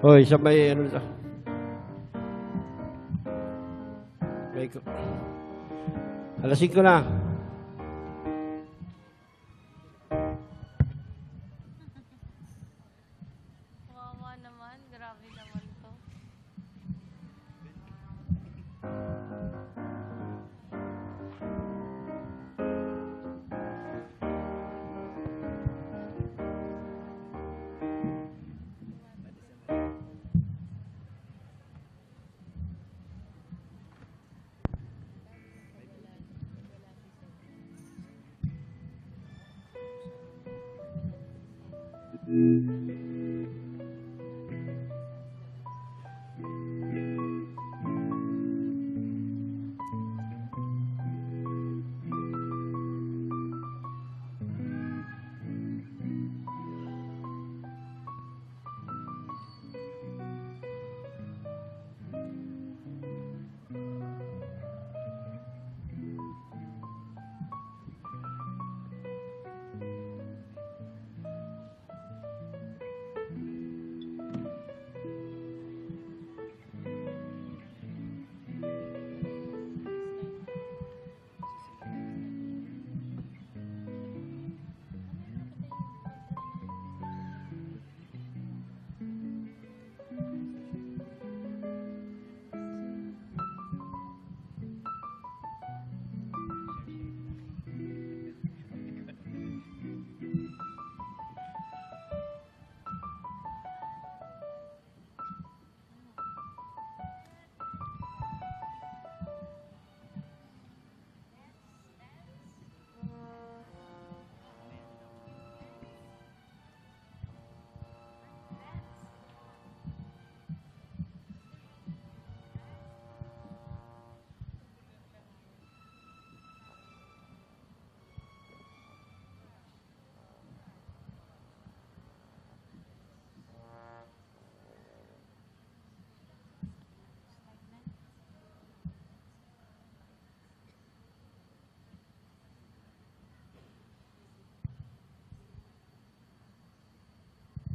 Hoy, sa may ano sa... May... Alas 5 na. Wawa naman. Grabe naman to.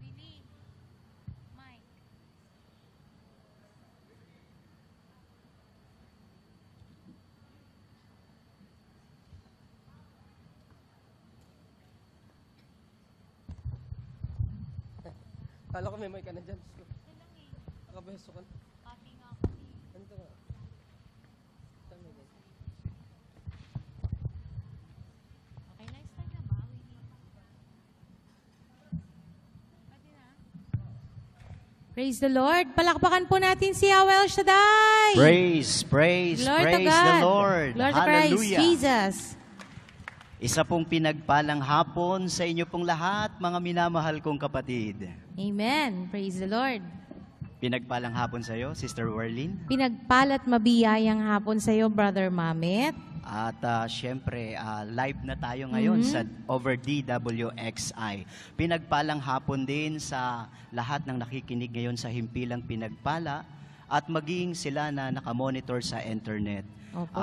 Billy. Mike. Kala ko may mic ka na dyan. Nakabeso ka na. Pati nga ako eh. Ano to nga? Tama yan. Okay na, start na ba? Pwede na. Praise the Lord. Palakpakan po natin si Yahweh El Shaddai. Praise Glory to the God. Lord. Glory to Christ Hallelujah. Jesus. Isa pong pinagpalang hapon sa inyo pong lahat, mga minamahal kong kapatid. Amen. Praise the Lord. Pinagpalang hapon sa iyo, Sister Werlin. Pinagpalat mabiyayang hapon sa iyo, Brother Mamit. At syempre, live na tayo ngayon sa over DWXI. Pinagpalang hapon din sa lahat ng nakikinig ngayon sa Himpilang Pinagpala at maging sila na nakamonitor sa internet. Opo.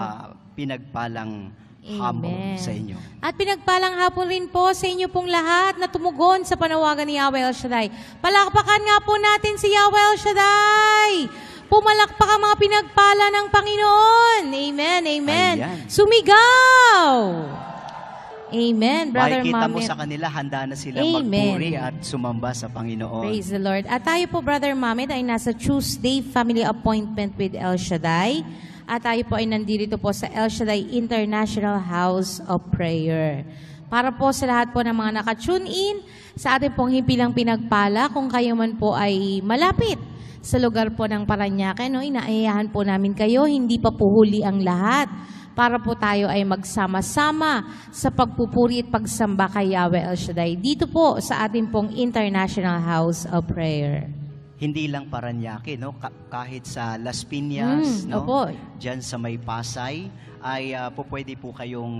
Pinagpalang Amen. hapon sa inyo. At pinagpalang hapon rin po sa inyo pong lahat na tumugon sa panawagan ni Yahweh El Shaddai. Palakpakan nga po natin si Yahweh El Shaddai. Pumalakpak ang mga pinagpala ng Panginoon. Amen, amen. Ayan. Sumigaw! Amen, Brother Makikita mo Mamit. sa kanila, handa na silang Amen. magpuri at sumamba sa Panginoon. Praise the Lord. At tayo po, Brother Mamit, ay nasa Tuesday Family Appointment with El Shaddai. At tayo po ay nandito po sa El Shaddai International House of Prayer. Para po sa lahat po ng mga nakatune in sa ating pong himpilang pinagpala, kung kayo man po ay malapit sa lugar po ng Parañaque, no, inaayahan po namin kayo, hindi pa po huli ang lahat, para po tayo ay magsama-sama sa pagpupuri at pagsamba kay Yahweh El Shaddai. Dito po sa ating pong International House of Prayer. Hindi lang Parañaque, no? Kahit sa Las Piñas, no? Opo. Diyan sa may Pasay, ay pwede po kayong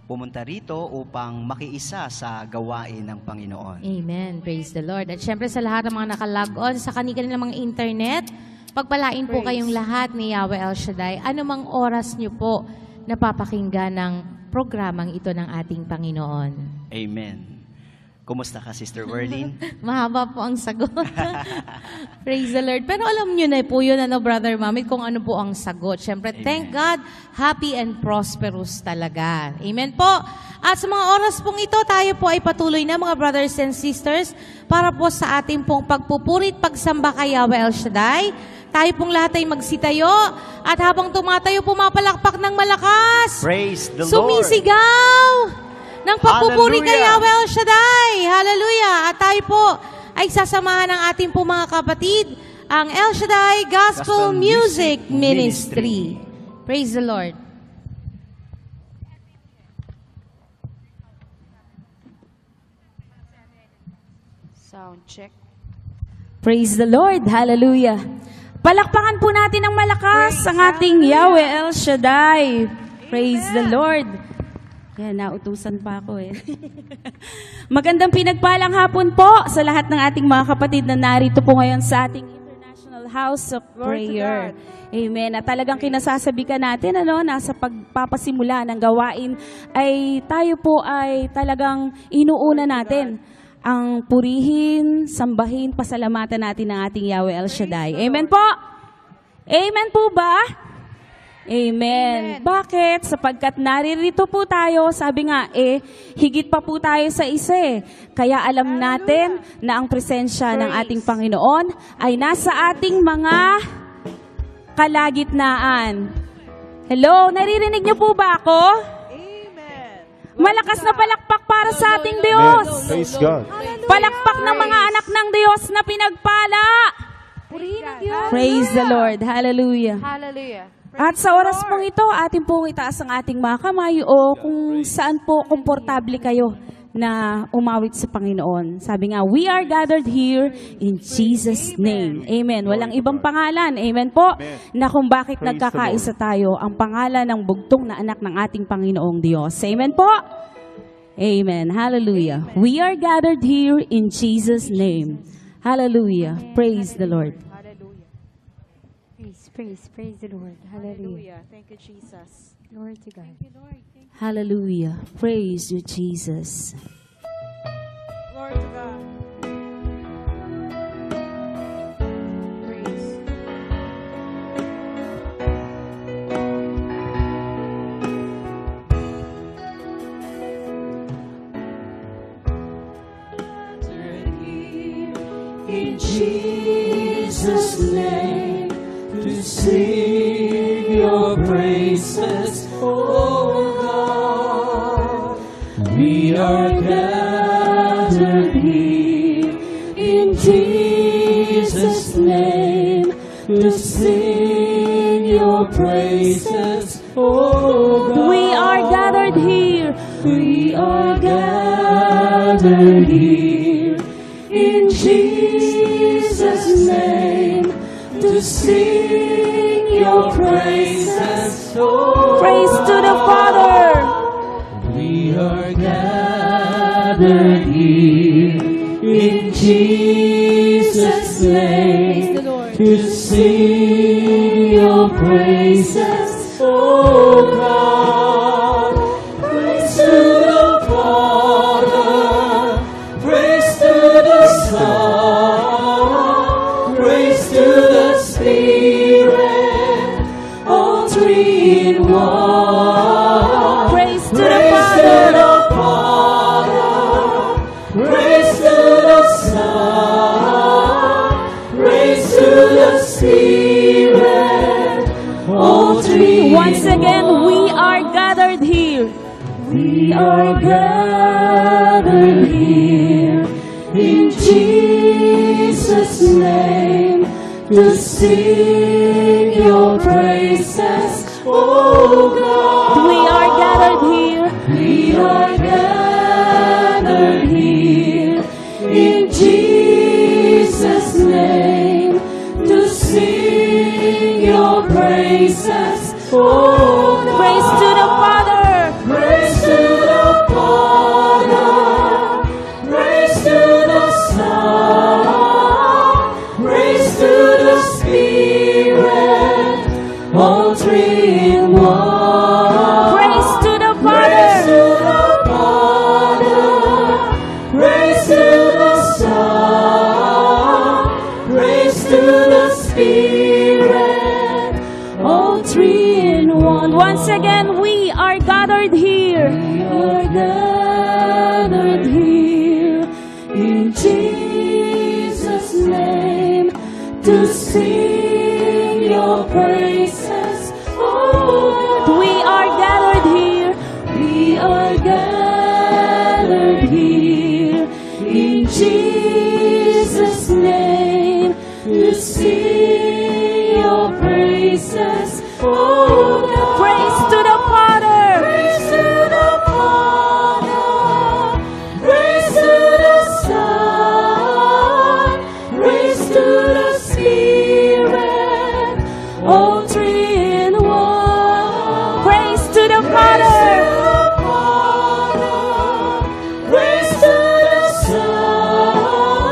pumunta rito upang makiisa sa gawain ng Panginoon. Amen. Praise the Lord. At syempre sa lahat ng mga nakalog-on sa kanilang mga internet, pagpalain po kayong lahat ni Yahweh El Shaddai. Anumang oras nyo po napapakinggan ng programang ito ng ating Panginoon. Amen. Kumusta ka, Sister Werlin? Mahaba po ang sagot. Praise the Lord. Pero alam nyo na po yun, Brother Mamit, kung ano po ang sagot. Siyempre, thank God, happy and prosperous talaga. Amen po. At sa mga oras pong ito, tayo po ay patuloy na, mga brothers and sisters, para po sa ating pong pagpupurit, pagsamba kay Yahweh El Shaddai. Tayo pong lahat ay magsitayo. At habang tumatayo, pumapalakpak ng malakas. Praise the Lord! Sumisigaw ng pagpupuri kay Hallelujah! Yahweh El Shaddai. Hallelujah! At tayo po ay sasamahan ng ating po mga kapatid, ang El Shaddai Gospel Music Ministry. Praise the Lord. Sound check. Praise the Lord. Hallelujah. Palakpakan po natin ng malakas ang ating Yahweh El Shaddai. Praise the Lord. Yan, nautusan pa ako eh. Magandang pinagpalang hapon po sa lahat ng ating mga kapatid na narito po ngayon sa ating International House of Prayer. Amen. At talagang kinasasabi ka natin, nasa pagpapasimula ng gawain, ay tayo po ay talagang inuuna natin ang purihin, sambahin, pasalamatan natin ng ating Yahweh El Shaddai. Amen po? Amen po ba? Amen. Bakit? Sapagkat naririto po tayo, sabi nga, higit pa po tayo sa isa eh. Kaya alam natin na ang presensya ng ating Panginoon ay nasa ating mga kalagitnaan. Hello, naririnig niyo po ba ako? Amen. Malakas na palakpak para sa ating Diyos. Praise God. Palakpak ng mga anak ng Diyos na pinagpala. Praise the Lord. Hallelujah. Hallelujah. At sa oras pong ito, atin pong itaas ang ating mga kamay o kung saan po komportable kayo na umawit sa Panginoon. Sabi nga, we are gathered here in Jesus' name. Amen. Walang ibang pangalan. Amen po. Na kung bakit nagkakaisa tayo, ang pangalan ng bugtong na anak ng ating Panginoong Diyos. Amen po. Amen. Hallelujah. We are gathered here in Jesus' name. Hallelujah. Praise the Lord. Praise the Lord. Hallelujah. Thank you, Jesus. Glory to God. Hallelujah. Praise you, Jesus. Glory to God. Praise. In Jesus' name, to sing your praises, oh God. We are gathered here in Jesus' name, to sing your praises, oh God. We are gathered here. We are gathered here in Jesus' name, to sing your praises, oh Praise to the Father. We are gathered here in Jesus' name, to sing your praises, oh God. Praise to the Father, praise to the Son, praise to the Spirit, all three in one. Praise to the Praise to Father. the Father, praise to the Son, praise to the Spirit, all three. Once again, we are gathered here. We are gathered here in Jesus' name, to sing your praises, oh God. We are gathered here. We are gathered here in Jesus' name, to sing your praises, oh God. Praise to the Father. Praise to the Father, praise to the Son, praise to the Spirit, all three in one. Praise to the Praise to Father. the Father, praise Once again, we are gathered here. We are gathered here in Jesus' name to sing your praises. Oh, We are gathered here. we are gathered here in Jesus' name to sing your praises. Oh, God. Praise to the Father. Praise to the Father, praise to the Son, praise to the Spirit, all three in one. Praise to the Father. Praise to the Son,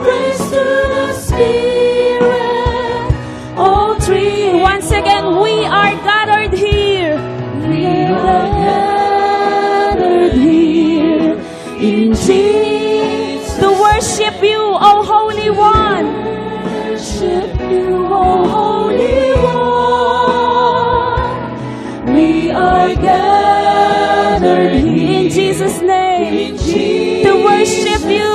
praise to the Spirit, all three. Once again, we are gathered here. We are gathered here in Jesus. To worship you, O Holy One. Worship you, O Holy One. We are gathered here In Jesus' name. To worship you.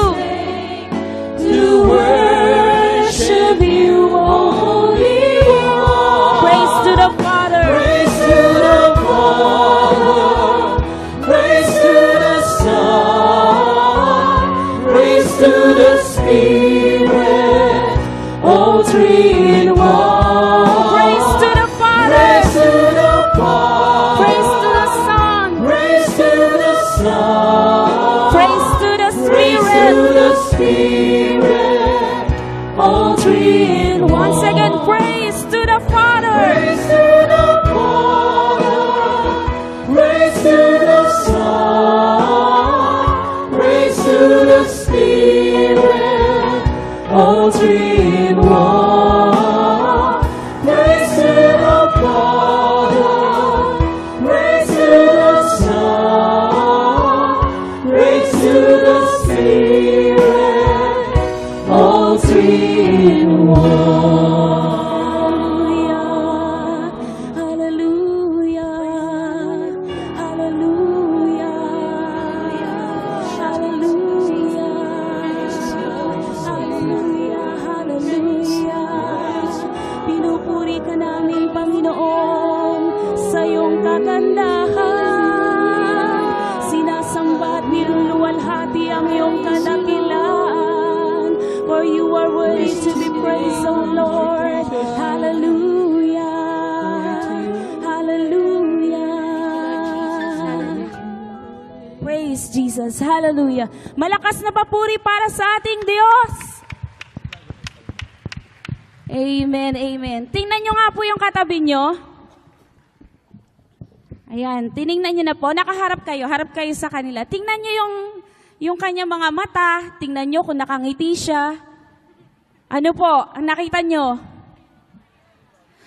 to worship you, O Holy One. Praise to the Father. Praise to the Father, praise to the Son, praise to the Spirit, all three in one. Praise to the Father. Praise to the Father, Praise to the Son. praise to the Son, Praise to the praise to Spirit. the Spirit, all three in one. Once again, praise to the Father. Praise to the Father, praise to the Son, praise to the Spirit, all three in one. Praise to the Father, praise to the Son, praise to the Spirit, all three in one. Hallelujah. Hallelujah. Hallelujah. Hallelujah. Hallelujah. Pinupuri ka namin, Panginoon, sa iyong kagandahan. Sinasamba at niluluwalhati ang iyong kadakilaan. For you are worthy to be praised, O Lord. Hallelujah. Hallelujah. Praise Jesus. Hallelujah. Malakas na papuri para sa ating Diyos. Amen, amen. Tingnan nyo nga po yung katabi nyo. Ayan, tiningnan nyo na po. Nakaharap kayo, harap kayo sa kanila. Tingnan nyo yung kanya mga mata. Tingnan nyo kung nakangiti siya. Ano po, ang nakita nyo?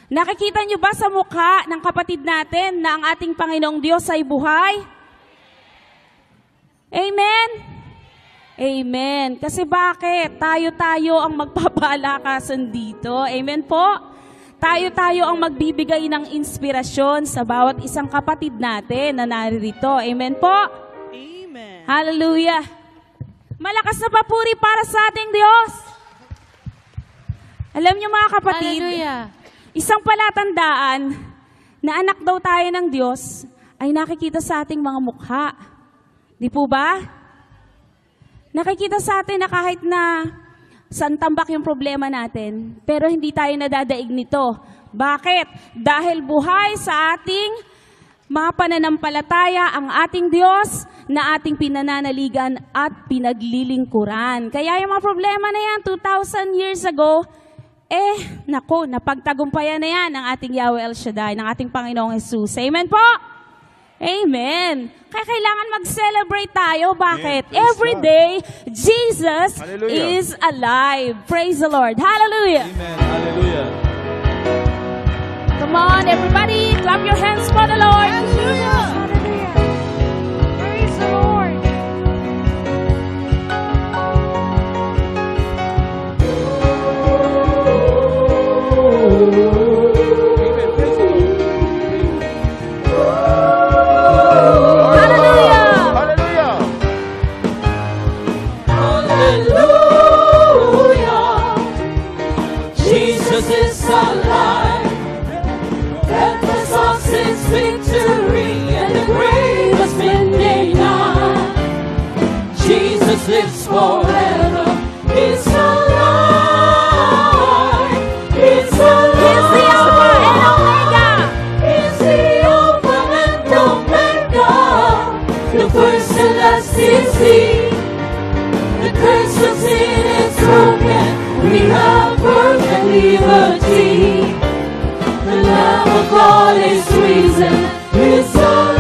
Nakikita nyo ba sa mukha ng kapatid natin na ang ating Panginoong Diyos ay buhay? Amen? Amen. Kasi bakit? Tayo-tayo ang magpapalakasan dito. Amen po? Tayo-tayo ang magbibigay ng inspirasyon sa bawat isang kapatid natin na naririto. Amen po? Amen. Hallelujah. Malakas na papuri para sa ating Diyos. Alam niyo mga kapatid, Hallelujah. isang palatandaan na anak daw tayo ng Diyos ay nakikita sa ating mga mukha. Di po ba? Nakikita sa atin na kahit na saan tambak yung problema natin, pero hindi tayo nadadaig nito. Bakit? Dahil buhay sa ating mga pananampalataya ang ating Diyos na ating pinananaligan at pinaglilingkuran. Kaya yung mga problema na yan 2,000 years ago, nako, napagtagumpayan na yan ng ating Yahweh El Shaddai, ng ating Panginoong Jesus. Amen po? Amen. Kaya kailangan mag-celebrate tayo. Bakit? Every day, Jesus is alive. Praise the Lord. Hallelujah. Amen. Hallelujah. Come on, everybody. Clap your hands for the Lord. Hallelujah. Praise the Lord. Amen. Praise the Lord. we have perfect liberty. The Lamb of God is risen, is alive,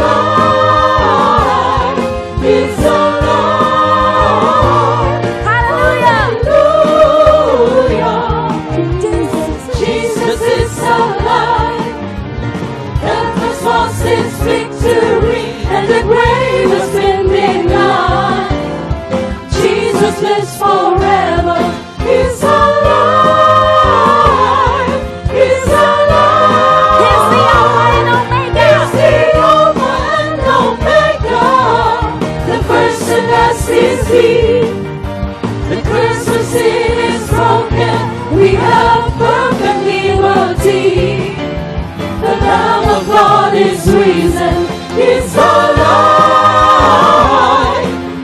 is alive. Hallelujah. Jesus is alive. Death has lost its victory, and the grave has been denied. Jesus lives forever. He's alive. He's alive. He's the Alpha and Omega. He's the Alpha and Omega. The first and last is He. The curse of sin is broken. We have perfect liberty. The Lamb of God is risen. He's alive.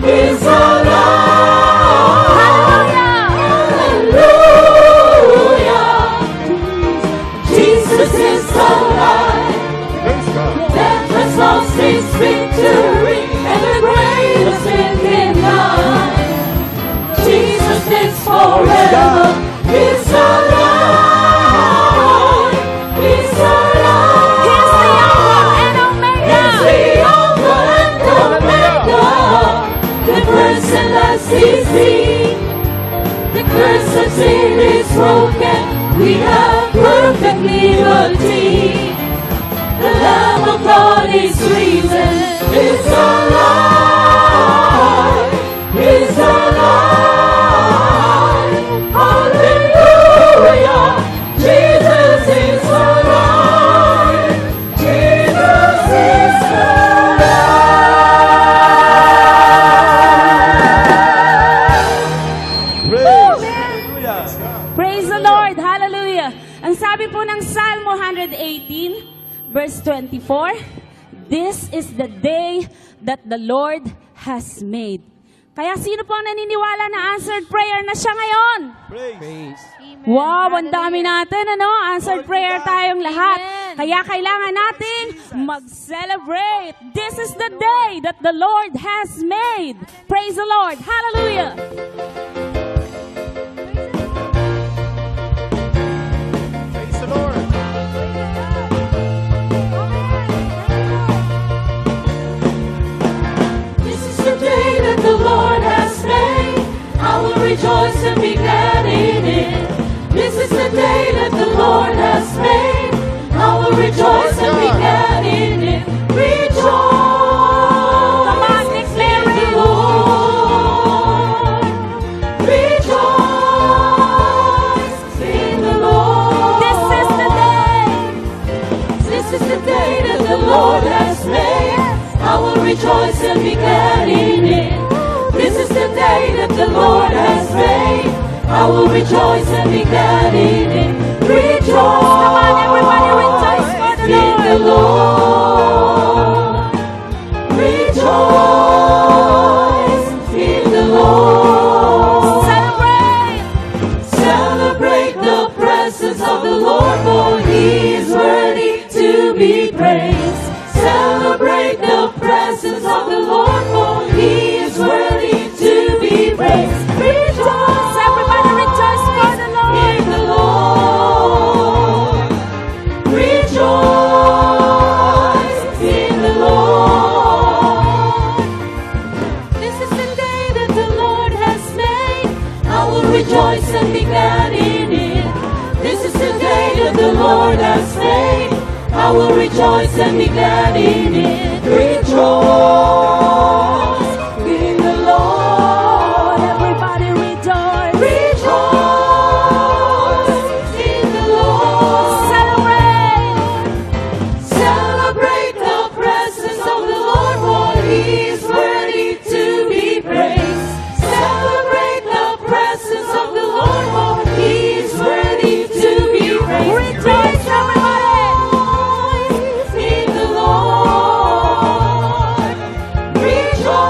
He's alive. Hallelujah. Jesus is alive. Death has lost its victory, and the grave has been denied. Jesus lives forever. He's alive. He's alive. He's the Alpha and Omega. He's the Alpha and Omega. The first and last is He. The curse of sin is broken. We have perfect liberty. The Lamb of God is risen. Is alive. Is alive. Hallelujah. Jesus is alive. Jesus is Praise the Lord. Hallelujah. Ang sabi po ng Psalm 118, verse 24, this is the day that the Lord has made. Kaya sino po ang naniniwala na answered prayer na siya ngayon? Praise. Wow, ang dami natin, ano? Answered prayer tayong lahat. Kaya kailangan nating mag-celebrate. This is the day that the Lord has made. Praise the Lord. Hallelujah. Praise the Lord. This is the day that the Lord has made. I will rejoice and be glad in it. This is the day that the Lord has made. I will rejoice and be glad in it. Rejoice. Come on, declare the Lord. Rejoice in the Lord. This is the day. This is the day that the Lord has made. I will rejoice and be glad in it. This is the day that the Lord has made. I will rejoice and be glad in it. Rejoice. Come on, everybody, rejoice for the Lord. In the Lord. Rejoice in the Lord. Celebrate. Celebrate the presence of the Lord, for He is worthy to be praised. Celebrate the presence of the Lord, for He is worthy to be praised. Rejoice, everybody, rejoice for the Lord. In the Lord, rejoice in the Lord. This is the day that the Lord has made. I will rejoice and be glad in it. This is the day that the Lord has made. I will rejoice and be glad in it. Rejoice in the Lord. Everybody rejoice. Rejoice in the Lord. Celebrate. Celebrate the presence of the Lord, for He is worthy to be praised. Celebrate the presence of the Lord, for He is worthy to be praised. Rejoice, everybody. In the Lord, rejoice.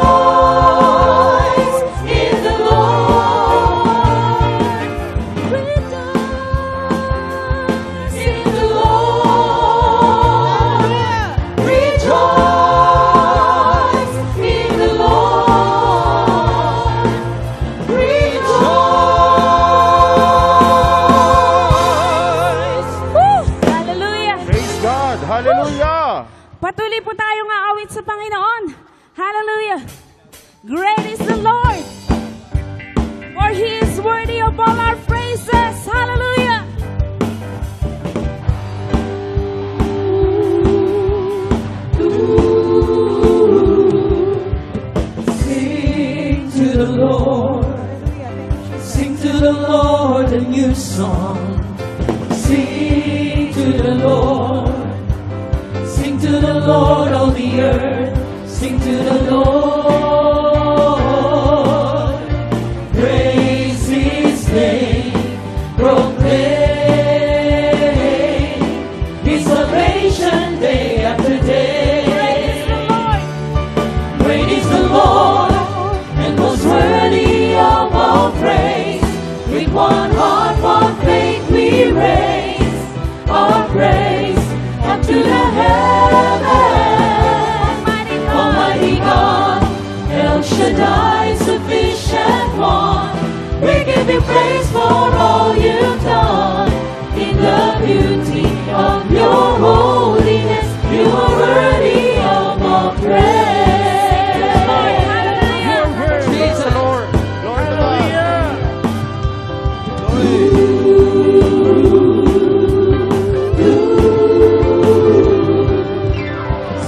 Patuloy po tayong aawit sa Panginoon. Hallelujah. Great is the Lord, for He is worthy of all our praises. Hallelujah. Sing to the Lord. Sing to the Lord a new song. Sing to the Lord. Sing to the Lord, all the earth. Sing to the Lord. Praise His name. Proclaim His salvation day after day. Great is the Lord, and most worthy of all praise. With one heart, one faith, we raise our praise up to the heavens. Almighty God, El Shaddai, sufficient one. We give you praise for all you've done. In the beauty of your holiness, you are worthy of all praise. Praise the Lord. Lord of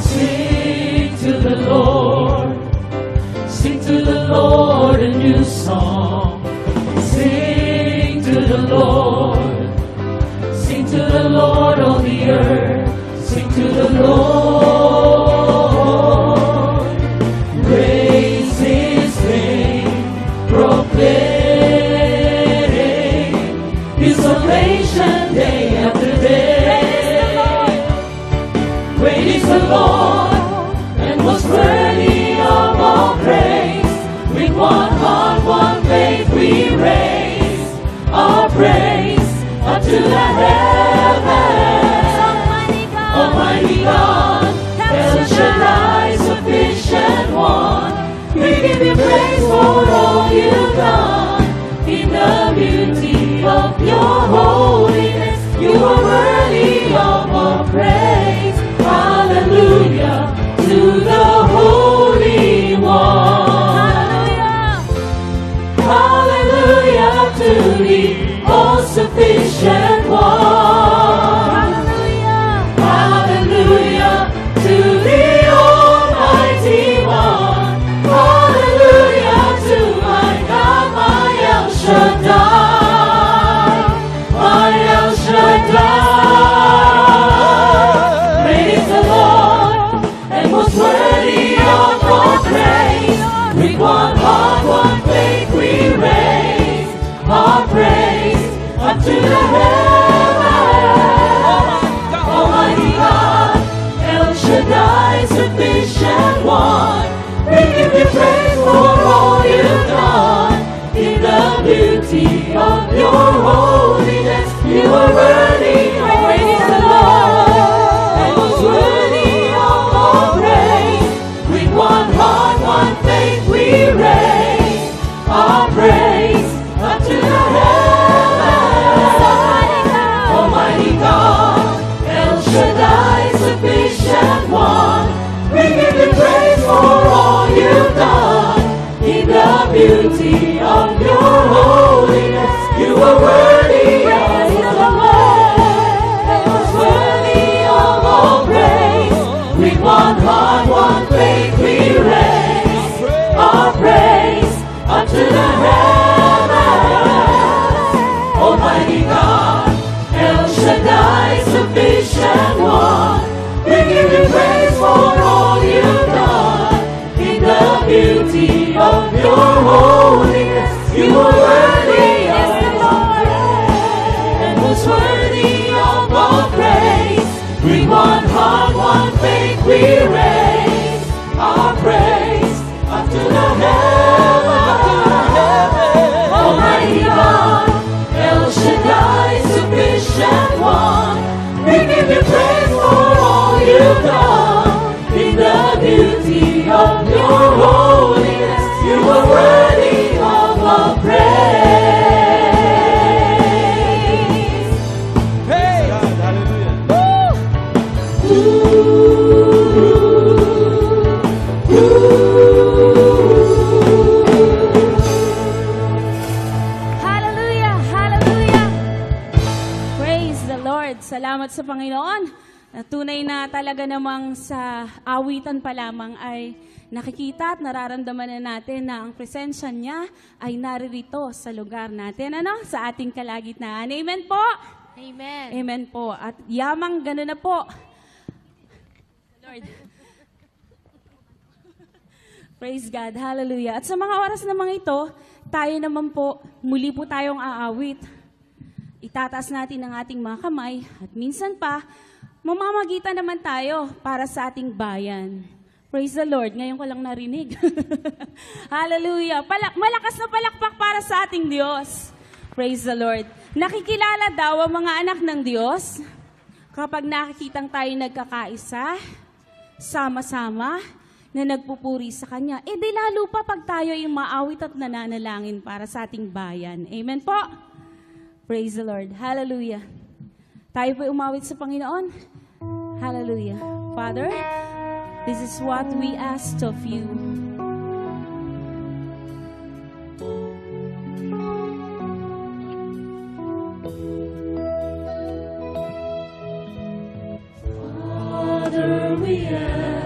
Sing to the Lord. Sing to the Lord a new song. Sing to the Lord. Sing to the Lord, all the earth. Sing to the Lord. Praise His name. Proclaim His salvation day after day. Great is the Lord, and most worthy of all praise. With one heart, one faith, we raise our praise up to the heavens. Almighty God, El Shaddai, sufficient one. We give you praise for all you've done. In the beauty of your holiness, you are worthy of all praise. Hallelujah to the Holy One. Hallelujah to the all-sufficient one. Hallelujah to the Almighty One. Hallelujah to my God, my El Shaddai, my El Shaddai. Great is the Lord, and most worthy of all praise. With one heart, one faith, we raise our praise up to the heavens. Almighty God, El Shaddai, sufficient one. We give you praise for all you've done. In the beauty of your holiness, you are worthy. Great is the Lord, and most worthy of all praise. With one heart, one faith, we raise our praise up to the heavens. Almighty God, El Shaddai, sufficient one. We give you praise for all you've done. In the beauty of your holiness, you are worthy of the Lord, and most worthy of all praise. With one heart, one faith, we raise our praise up to the heavens. Almighty God, El Shaddai, sufficient one. We give you praise for all you've done. In the beauty of your holiness, you are worthy of the Lord, and most worthy of all praise. With one heart, one faith, we raise our praise up to the heavens. Almighty God, El Shaddai, sufficient one. We give you praise for all you've done. In the beauty of your holiness, you are worthy of all praise. Praise God. Hallelujah. Ooh. Lord. Salamat sa Panginoon. Tunay na talaga namang sa awitan pa lamang ay nakikita at nararamdaman na natin na ang presensya niya ay naririto sa lugar natin, sa ating kalagitnaan. Amen po? Amen. Amen po. At yamang gano'n na po. Lord. Praise God. Hallelujah. At sa mga oras namang ito, tayo naman po, muli po tayong aawit. Itataas natin ang ating mga kamay at minsan pa, mamamagitan naman tayo para sa ating bayan. Praise the Lord. Ngayon ko lang narinig. Hallelujah. Malakas na palakpak para sa ating Diyos. Praise the Lord. Nakikilala daw ang mga anak ng Diyos kapag nakikitang tayo nagkakaisa, sama-sama, na nagpupuri sa Kanya. Di lalo pa pag tayo yung maawit at nananalangin para sa ating bayan. Amen po. Praise the Lord. Hallelujah. Tayo po umawit sa Panginoon. Hallelujah. Father, this is what we asked of you. Father, we ask